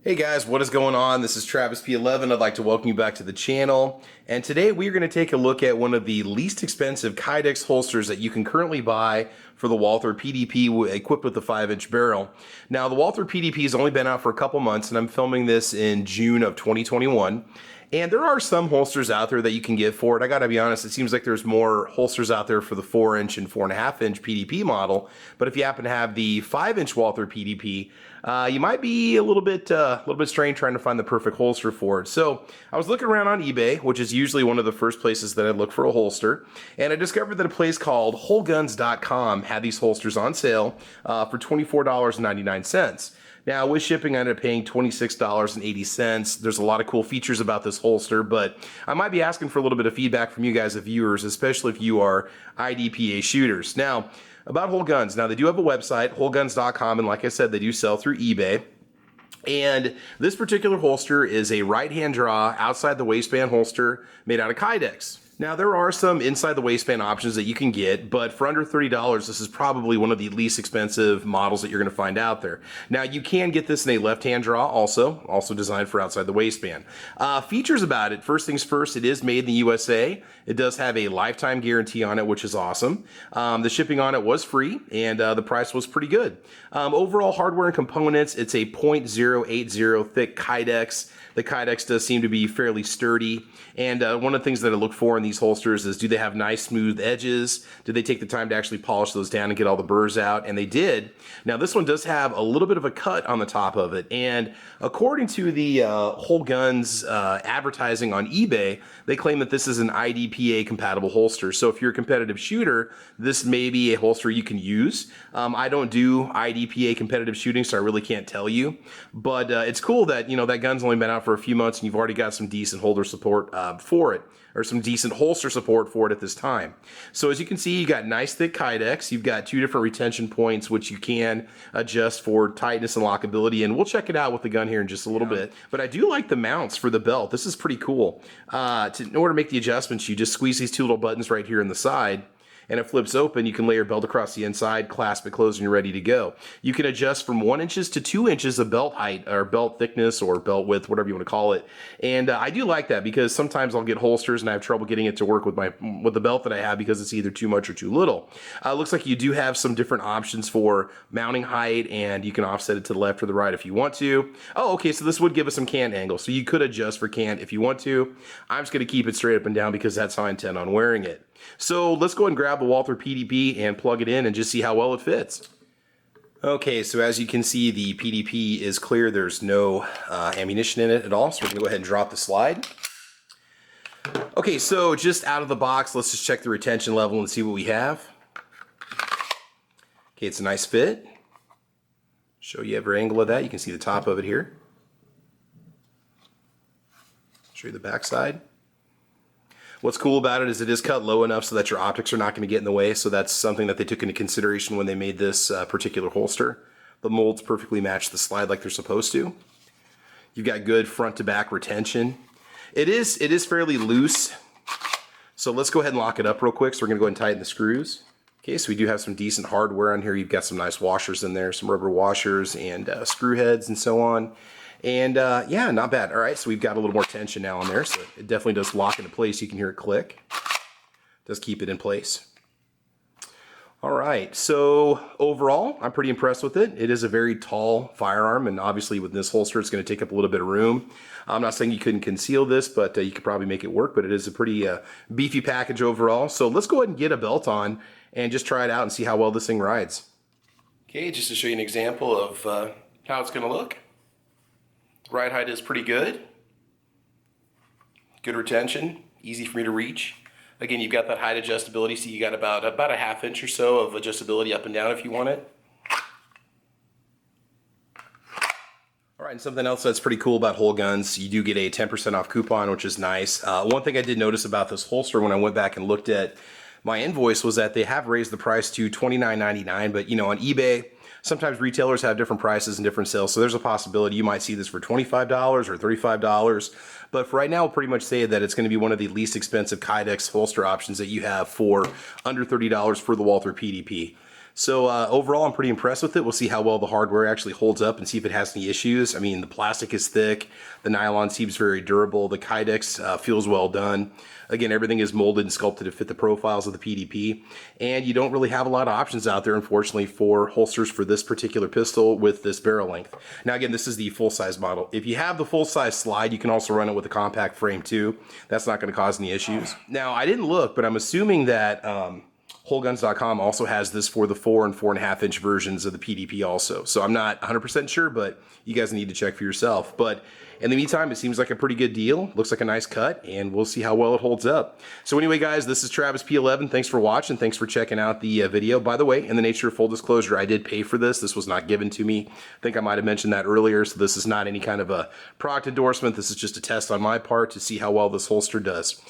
Hey guys, what is going on? This is Travis P11. I'd like to welcome you back to the channel. And today we're going to take a look at one of the least expensive Kydex holsters that you can currently buy for the Walther PDP equipped with the 5-inch barrel. Now the Walther PDP has only been out for a couple months and I'm filming this in June of 2021. And there are some holsters out there that you can get for it. I gotta be honest, it seems like there's more holsters out there for the 4-inch and 4.5-inch PDP model. But if you happen to have the 5-inch Walther PDP, you might be a little bit strained trying to find the perfect holster for it. So I was looking around on eBay, which is usually one of the first places that I look for a holster, and I discovered that a place called WholeGuns.com had these holsters on sale for $24.99. Now, with shipping, I ended up paying $26.80. There's a lot of cool features about this holster, but I might be asking for a little bit of feedback from you guys, the viewers, especially if you are IDPA shooters. Now, about Whole Guns. Now, they do have a website, WholeGuns.com, and like I said, they do sell through eBay. And this particular holster is a right-hand draw, outside the waistband holster made out of Kydex. Now, there are some inside the waistband options that you can get, but for under $30, this is probably one of the least expensive models that you're going to find out there. Now, you can get this in a left-hand draw also designed for outside the waistband. Features about it, first things first, it is made in the USA. It does have a lifetime guarantee on it, which is awesome. The shipping on it was free, and the price was pretty good. Overall hardware and components, it's a .080 thick Kydex. The Kydex does seem to be fairly sturdy, and one of the things that I look for in these holsters is, do they have nice smooth edges? Did they take the time to actually polish those down and get all the burrs out? And they did. Now this one does have a little bit of a cut on the top of it, and according to the Whole Guns advertising on eBay, they claim that this is an IDPA compatible holster. So if you're a competitive shooter, this may be a holster you can use. I don't do IDPA competitive shooting, so I really can't tell you, but it's cool that, you know, that gun's only been out for a few months and you've already got some decent holder support for it, or some decent holster support for it at this time. So as you can see, you got nice thick Kydex. You've got two different retention points, which you can adjust for tightness and lockability, and we'll check it out with the gun here in just a little bit. But I do like the mounts for the belt. This is pretty cool. In order to make the adjustments, you just squeeze these two little buttons right here in the side, and it flips open. You can lay your belt across the inside, clasp it closed, and you're ready to go. You can adjust from 1 inch to 2 inches of belt height, or belt thickness, or belt width, whatever you want to call it. And I do like that, because sometimes I'll get holsters and I have trouble getting it to work with the belt that I have, because it's either too much or too little. Looks like you do have some different options for mounting height, and you can offset it to the left or the right if you want to. Oh, okay, so this would give us some cant angle, so you could adjust for cant if you want to. I'm just going to keep it straight up and down because that's how I intend on wearing it. So let's go ahead and grab the Walther PDP and plug it in and just see how well it fits. Okay, so as you can see, the PDP is clear. There's no ammunition in it at all, so we're going to go ahead and drop the slide. Okay, so just out of the box, let's just check the retention level and see what we have. Okay, it's a nice fit. Show you every angle of that. You can see the top of it here. Show you the back side. What's cool about it is it is cut low enough so that your optics are not going to get in the way, so that's something that they took into consideration when they made this particular holster. The molds perfectly match the slide like they're supposed to. You've got good front to back retention. It is fairly loose, so let's go ahead and lock it up real quick. So we're going to go ahead and tighten the screws. Okay, so we do have some decent hardware on here. You've got some nice washers in there, some rubber washers and screw heads and so on. And yeah, not bad. All right, so we've got a little more tension now on there, so it definitely does lock into place. You can hear it click. Does keep it in place. All right, so overall, I'm pretty impressed with it. It is a very tall firearm, and obviously with this holster, it's going to take up a little bit of room. I'm not saying you couldn't conceal this, but you could probably make it work, but it is a pretty beefy package overall. So let's go ahead and get a belt on and just try it out and see how well this thing rides. Okay, just to show you an example of how it's going to look. Ride height is pretty good. Good retention, easy for me to reach. Again, you've got that height adjustability, so you got about a ½ inch or so of adjustability up and down if you want it. All right, and something else that's pretty cool about Whole Guns, you do get a 10% off coupon, which is nice. One thing I did notice about this holster when I went back and looked at my invoice was that they have raised the price to $29.99, but you know, on eBay, sometimes retailers have different prices and different sales, so there's a possibility you might see this for $25 or $35. But for right now, we'll pretty much say that it's going to be one of the least expensive Kydex holster options that you have for under $30 for the Walther PDP. So overall, I'm pretty impressed with it. We'll see how well the hardware actually holds up and see if it has any issues. I mean, the plastic is thick, the nylon seems very durable, the Kydex feels well done. Again, everything is molded and sculpted to fit the profiles of the PDP, and you don't really have a lot of options out there, unfortunately, for holsters for this particular pistol with this barrel length. Now, again, this is the full-size model. If you have the full-size slide, you can also run it with a compact frame too. That's not going to cause any issues. Now, I didn't look, but I'm assuming that WholeGuns.com also has this for the 4 and 4.5 inch versions of the PDP also. So I'm not 100% sure, but you guys need to check for yourself. But in the meantime, it seems like a pretty good deal. Looks like a nice cut, and we'll see how well it holds up. So anyway, guys, this is Travis P11. Thanks for watching. Thanks for checking out the video. By the way, in the nature of full disclosure, I did pay for this. This was not given to me. I think I might have mentioned that earlier. So this is not any kind of a product endorsement. This is just a test on my part to see how well this holster does.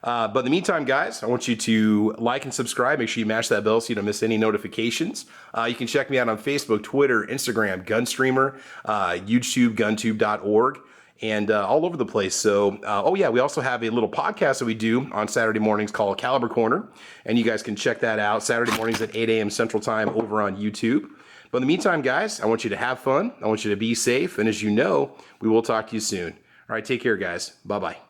But in the meantime, guys, I want you to like and subscribe. Make sure you mash that bell so you don't miss any notifications. You can check me out on Facebook, Twitter, Instagram, Gunstreamer, UGEtube, guntube.org, and all over the place. So, oh yeah, we also have a little podcast that we do on Saturday mornings called Caliber Corner, and you guys can check that out Saturday mornings at 8 a.m. Central Time over on YouTube. But in the meantime, guys, I want you to have fun. I want you to be safe, and as you know, we will talk to you soon. All right, take care, guys. Bye-bye.